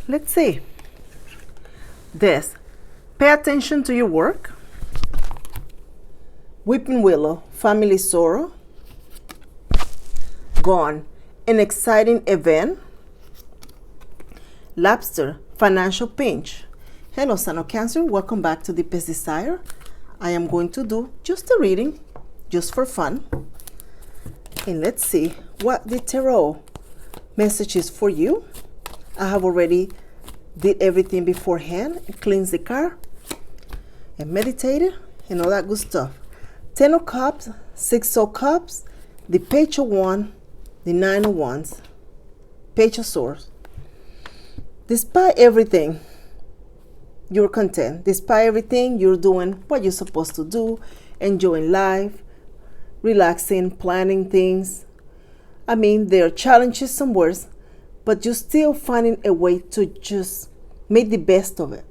let's see. This. Pay attention to your work. Weeping willow, family sorrow. Gone, an exciting event. Lobster, financial pinch. Hello, Son of Cancer. Welcome back to Deepest Desire. I am going to do just a reading, just for fun. And let's see what the tarot message is for you. I have already did everything beforehand, cleansed the card, and meditated, and all that good stuff. 10 of Cups, 6 of Cups, the Page of Wands, the 9 of Wands, Page of Swords. Despite everything, you're content. Despite everything, you're doing what you're supposed to do, enjoying life, relaxing, planning things. I mean, there are challenges somewhere, but you're still finding a way to just make the best of it.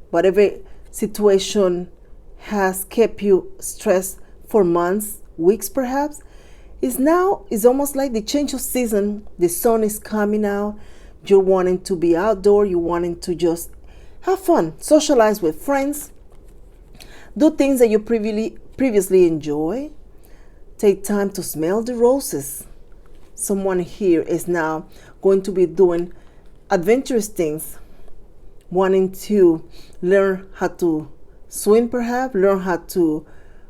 Whatever situation has kept you stressed for months, weeks perhaps, is almost like the change of season. The sun is coming out. You're wanting to be outdoor. You're wanting to just have fun, socialize with friends, do things that you previously enjoy. Take time to smell the roses. Someone here is now going to be doing adventurous things, wanting to learn how to swim perhaps, learn how to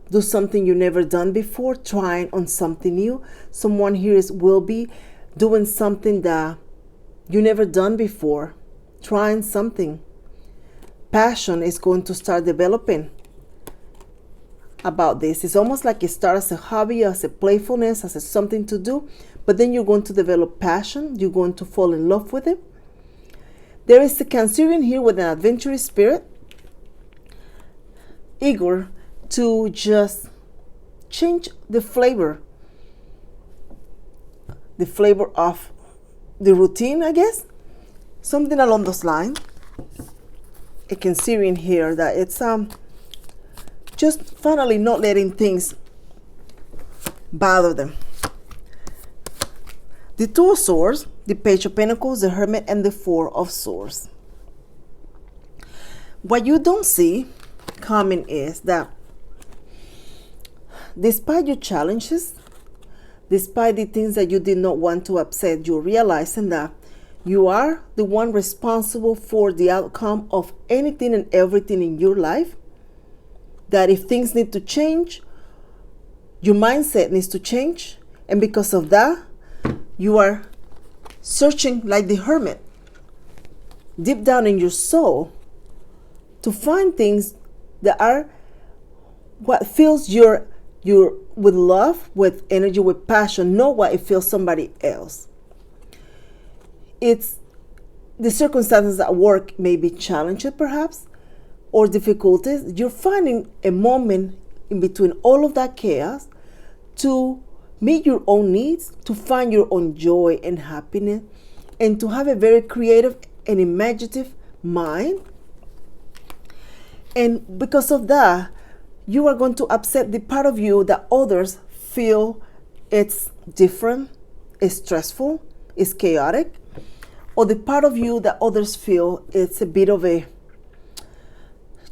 do something you never done before, trying on something new. Someone here will be doing something that you never done before, trying something. Passion is going to start developing about this. It's almost like it starts as a hobby, as a playfulness, as a something to do, but then you're going to develop passion. You're going to fall in love with it. There is a Cancerian here with an adventurous spirit, eager to just change the flavor of the routine, I guess, something along those lines. A Cancerian here that it's just finally not letting things bother them. The 2 of Swords, the Page of Pentacles, the Hermit, and the 4 of Swords. What you don't see coming is that despite your challenges, despite the things that you did not want to upset, you're realizing that you are the one responsible for the outcome of anything and everything in your life. That if things need to change, your mindset needs to change. And because of that, you are searching like the hermit, deep down in your soul, to find things that are what fills your with love, with energy, with passion, not what it fills somebody else. It's the circumstances at work may be challenging perhaps, or difficulties. You're finding a moment in between all of that chaos to meet your own needs, to find your own joy and happiness, and to have a very creative and imaginative mind. And because of that, you are going to upset the part of you that others feel it's different, it's stressful, it's chaotic, or the part of you that others feel it's a bit of a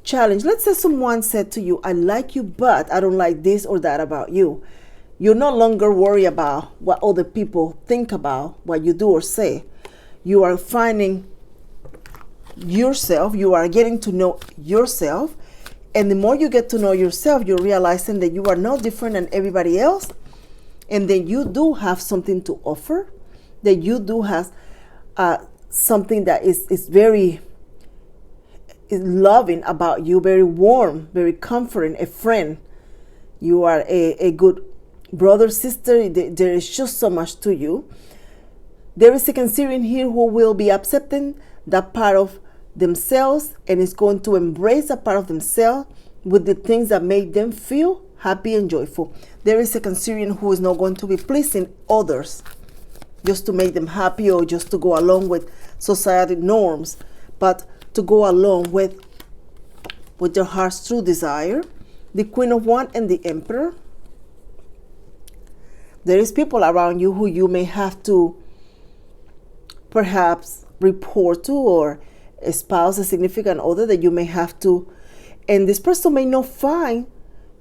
challenge. Let's say someone said to you, I like you, but I don't like this or that about you. You're no longer worried about what other people think about what you do or say. You are finding yourself, you are getting to know yourself. And the more you get to know yourself, you're realizing that you are no different than everybody else. And then you do have something to offer, that you do have something that is very loving about you, very warm, very comforting, a friend. You are a good brother, sister. There is just so much to you. There is a Cancerian here who will be accepting that part of themselves and is going to embrace a part of themselves with the things that make them feel happy and joyful. There is a Cancerian who is not going to be pleasing others just to make them happy or just to go along with society norms, but to go along with their heart's true desire. The Queen of Wands and the Emperor. There is people around you who you may have to perhaps report to, or a spouse, a significant other that you may have to, and this person may not find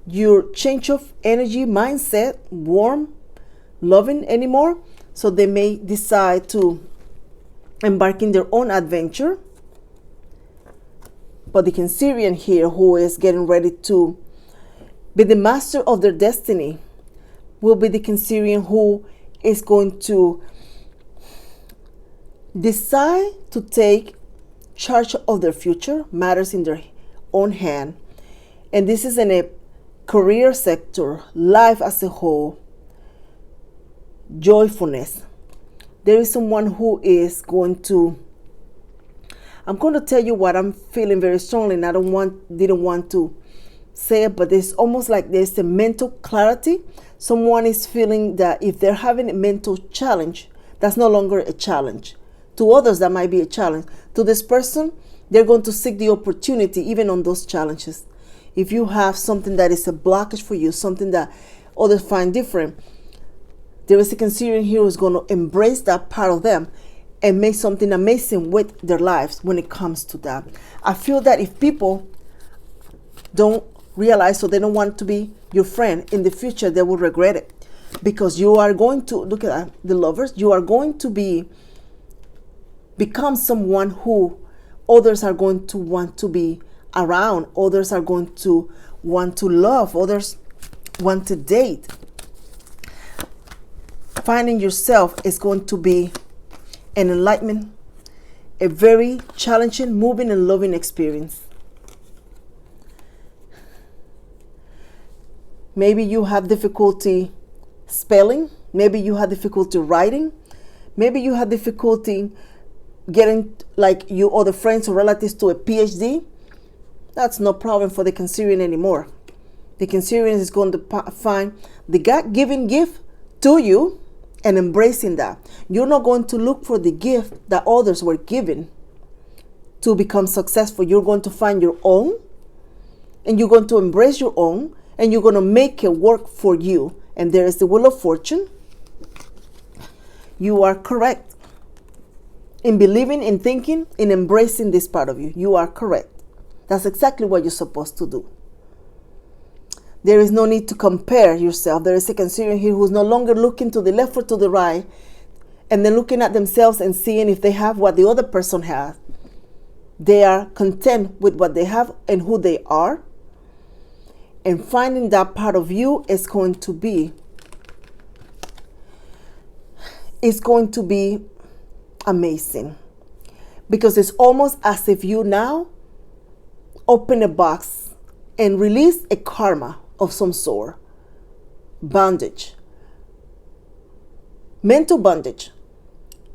your change of energy, mindset, warm, loving anymore. So they may decide to embark in their own adventure. But the Cancerian here, who is getting ready to be the master of their destiny, will be the Cancerian who is going to decide to take charge of their future, matters in their own hand. And this is in a career sector, life as a whole, joyfulness. There is someone who is going to, I'm going to tell you what I'm feeling very strongly, and I didn't want to say it, but it's almost like there's a mental clarity. Someone is feeling that if they're having a mental challenge, that's no longer a challenge. To others, that might be a challenge. To this person, they're going to seek the opportunity even on those challenges. If you have something that is a blockage for you, something that others find different, there is a Cancerian here who's going to embrace that part of them and make something amazing with their lives when it comes to that. I feel that if people don't realize, or they don't want to be your friend in the future, they will regret it, because you are going to, look at the Lovers, you are going to become someone who others are going to want to be around, others are going to want to love, others want to date. Finding yourself is going to be an enlightenment, a very challenging, moving, and loving experience. Maybe you have difficulty spelling. Maybe you have difficulty writing. Maybe you have difficulty getting, like, you other friends or relatives to a PhD. That's no problem for the Cancerian anymore. The Cancerian is going to find the God-given gift to you and embracing that. You're not going to look for the gift that others were given to become successful. You're going to find your own, and you're going to embrace your own, and you're going to make it work for you. And there is the Wheel of Fortune. You are correct in believing, in thinking, in embracing this part of you. You are correct. That's exactly what you're supposed to do. There is no need to compare yourself. There is a Cancerian here who's no longer looking to the left or to the right, and then looking at themselves and seeing if they have what the other person has. They are content with what they have and who they are. And finding that part of you is going to be amazing. Because it's almost as if you now open a box and release a karma of some sort. Bondage. Mental bondage.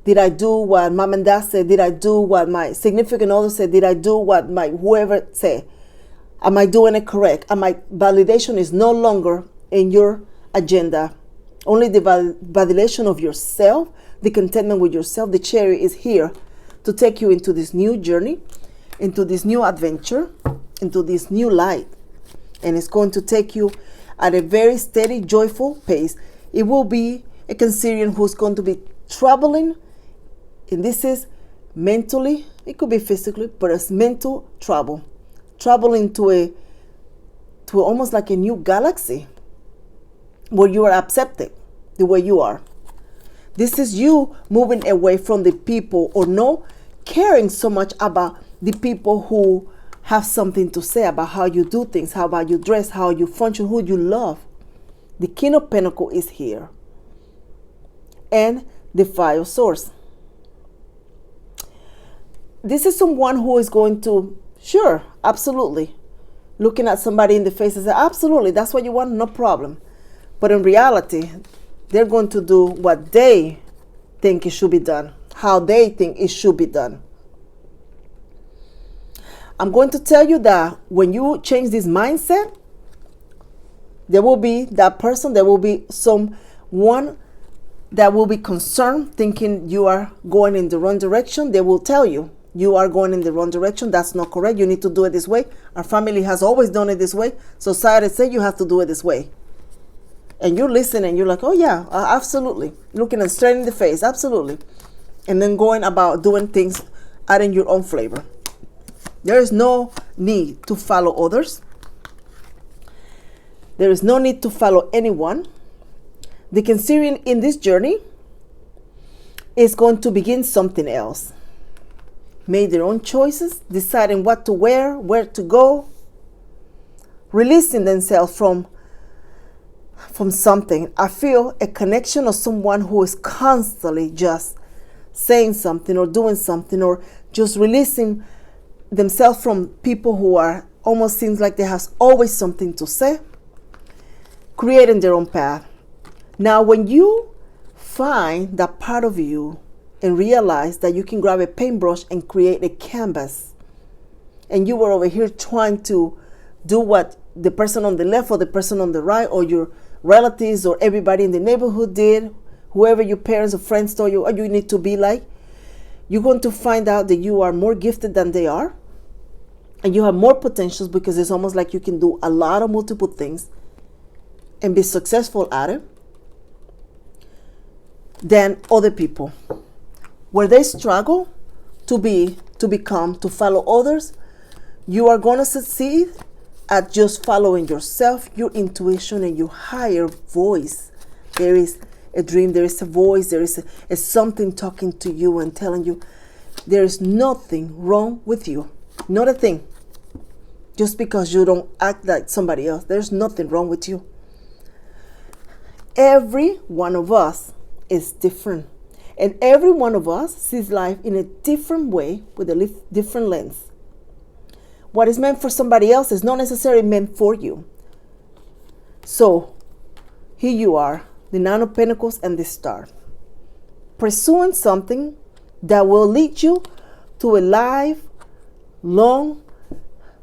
Did I do what mom and dad said? Did I do what my significant other said? Did I do what my whoever said? Am I doing it correct? Validation is no longer in your agenda. Only the validation of yourself, the contentment with yourself. The cherry is here to take you into this new journey, into this new adventure, into this new light. And it's going to take you at a very steady, joyful pace. It will be a Cancerian who's going to be traveling, and this is mentally, it could be physically, but it's mental travel. Traveling to almost like a new galaxy where you are accepted the way you are. This is you moving away from the people, or no caring so much about the people who have something to say about how you do things, how about you dress, how you function, who you love. The King of Pentacles is here. And the Five of Swords. This is someone who is going to, sure, absolutely, looking at somebody in the face and say, absolutely, that's what you want, no problem. But in reality, they're going to do what they think it should be done, how they think it should be done. I'm going to tell you that when you change this mindset, there will be that person, there will be someone that will be concerned, thinking you are going in the wrong direction. They will tell you, you are going in the wrong direction. That's not correct. You need to do it this way. Our family has always done it this way. Society says you have to do it this way. And you listen and you're like, oh yeah, absolutely. Looking at straight in the face, absolutely. and then going about doing things, adding your own flavor. There is no need to follow others. There is no need to follow anyone. The Cancerian in this journey is going to begin something else. Made their own choices, deciding what to wear, where to go, releasing themselves from something. I feel a connection of someone who is constantly just saying something or doing something, or just releasing themselves from people who are almost seems like they have always something to say, creating their own path. Now, when you find that part of you and realize that you can grab a paintbrush and create a canvas, and you were over here trying to do what the person on the left or the person on the right or your relatives or everybody in the neighborhood did, whoever your parents or friends told you, oh, you need to be like, you're going to find out that you are more gifted than they are, and you have more potentials, because it's almost like you can do a lot of multiple things and be successful at it than other people. Where they struggle to follow others, you are going to succeed at just following yourself, your intuition, and your higher voice. There is a dream, there is a voice, there is a something talking to you and telling you there is nothing wrong with you. Not a thing. Just because you don't act like somebody else, there's nothing wrong with you. Every one of us is different. And every one of us sees life in a different way with a different lens. What is meant for somebody else is not necessarily meant for you. So, here you are, the Nine of Pentacles and the Star, pursuing something that will lead you to a lifelong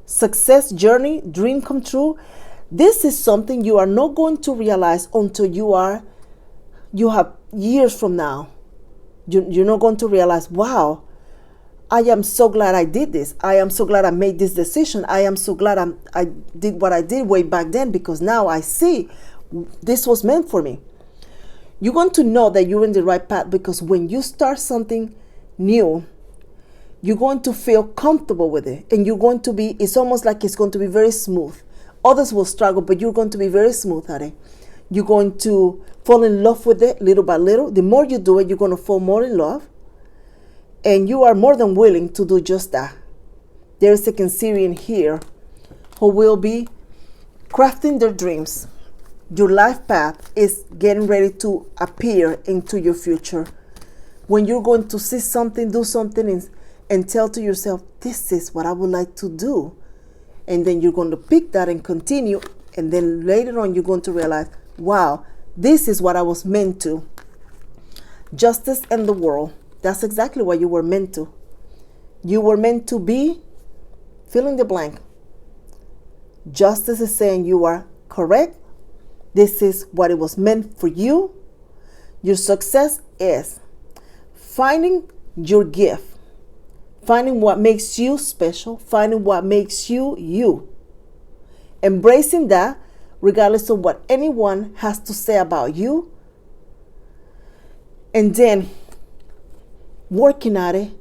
success journey, dream come true. This is something you are not going to realize until you have years from now. You're not going to realize, wow, I am so glad I did this. I am so glad I made this decision. I am so glad I did what I did way back then, because now I see this was meant for me. You're going to know that you're in the right path, because when you start something new, you're going to feel comfortable with it. And it's almost like it's going to be very smooth. Others will struggle, but you're going to be very smooth at it. You're going to fall in love with it little by little. The more you do it, you're going to fall more in love. And you are more than willing to do just that. There is a Cancerian here who will be crafting their dreams. Your life path is getting ready to appear into your future. When you're going to see something, do something, and tell to yourself, this is what I would like to do. And then you're going to pick that and continue. And then later on, you're going to realize, wow, this is what I was meant to. Justice and the world. That's exactly what you were meant to. You were meant to be, fill in the blank. Justice is saying you are correct. This is what it was meant for you. Your success is finding your gift, finding what makes you special, finding what makes you you. Embracing that regardless of what anyone has to say about you. And then working at it,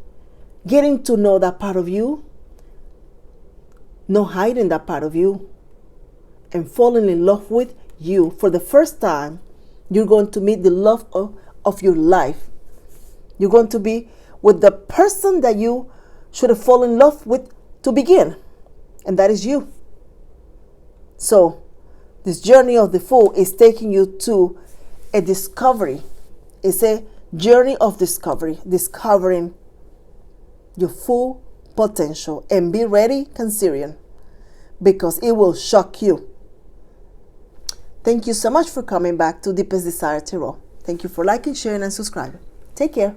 getting to know that part of you, not hiding that part of you, and falling in love with you. For the first time, you're going to meet the love of your life. You're going to be with the person that you should have fallen in love with to begin, and that is you. So, this journey of the Fool is taking you to a discovery. It's a journey of discovery, discovering your full potential. And be ready, Cancerian, because it will shock you. Thank you so much for coming back to Deepest Desire Tarot. Thank you for liking, sharing, and subscribing. Take care.